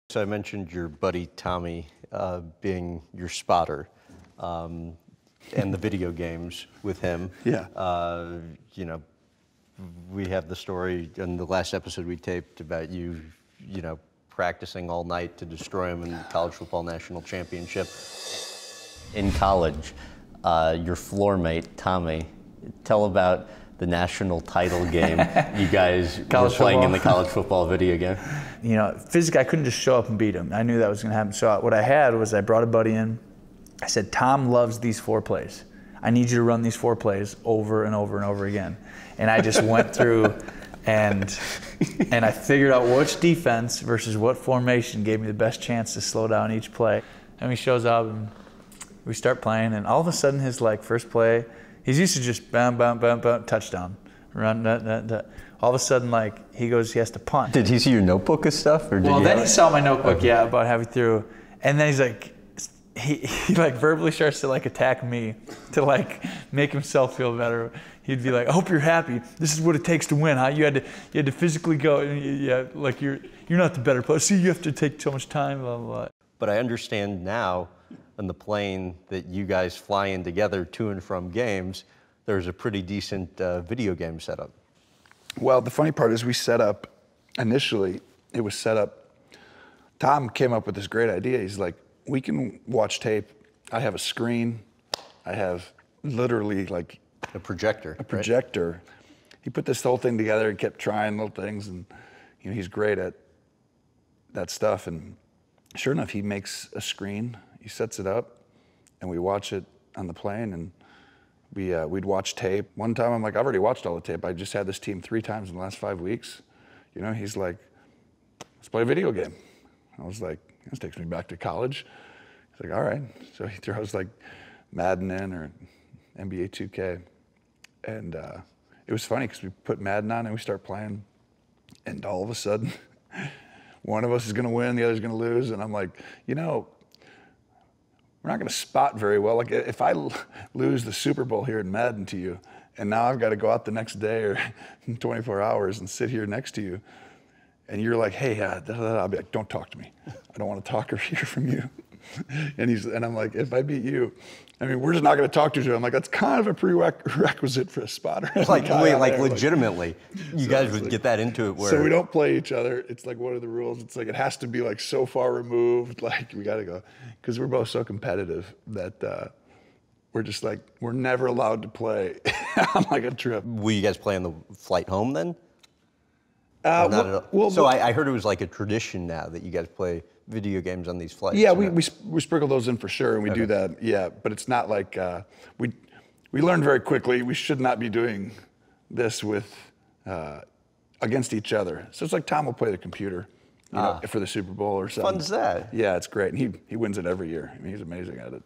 So I mentioned your buddy Tommy being your spotter, and the video games with him. Yeah. You know, we have the story in the last episode we taped about you, practicing all night to destroy him in the college football national championship. In college, your floor mate, Tommy, tell about the national title game you guys were playing in the college football video game. You know, physically, I couldn't just show up and beat him. I knew that was going to happen. So what I had was I brought a buddy in. I said, Tom loves these 4 plays. I need you to run these 4 plays over and over and over again. And I just went through and I figured out which defense versus what formation gave me the best chance to slow down each play. And he shows up and we start playing, and all of a sudden his first play, he's used to just bam, bam, bam, bam, touchdown, run, all of a sudden he has to punt. Did he see your notebook and stuff, or did well, you then he saw my notebook, yeah, about halfway through, and then he's he verbally starts to attack me to make himself feel better. He'd be like, I hope you're happy. This is what it takes to win, huh? You had to physically go, and you're not the better player. See, you have to take so much time, blah, blah, blah. But I understand now, on the plane that you guys fly in together to and from games, there's a pretty decent video game setup. Well, the funny part is we set up, initially, it was set up, Tom came up with this great idea. He's like, we can watch tape. I have a screen. I have literally a projector. A projector. Right? He put this whole thing together and kept trying little things, and he's great at that stuff. And sure enough, he makes a screen. He sets it up, and we watch it on the plane, and we'd watch tape. One time I'm like, I've already watched all the tape. I just had this team 3 times in the last 5 weeks. He's like, let's play a video game. I was like, this takes me back to college. He's like, all right. So he throws Madden in or NBA 2K. And it was funny because we put Madden on and we start playing, and all of a sudden, one of us is gonna win, the other's gonna lose, and I'm like, we're not going to spot very well. If I lose the Super Bowl here in Madden to you, and now I've got to go out the next day or in 24 hours and sit here next to you, and you're like, hey, I'll be like, don't talk to me. I don't want to talk or hear from you. And I'm like, if I beat you, we're just not going to talk to each other. I'm like, that's kind of a prerequisite for a spotter. Legitimately, you guys would get that into it where... So we don't play each other. It's like, what are the rules? It's like, it has to be so far removed. We got to go. Because we're both so competitive that we're just we're never allowed to play on a trip. Will you guys play on the flight home then? Not at all. Well, so I heard it was like a tradition now that you guys play video games on these flights. Yeah, we sprinkle those in for sure, and we do that. Yeah, but it's not like we learned very quickly we should not be doing this with against each other. So it's like Tom will play the computer, for the Super Bowl or something. Fun's that? Yeah, it's great, and he wins it every year. He's amazing at it.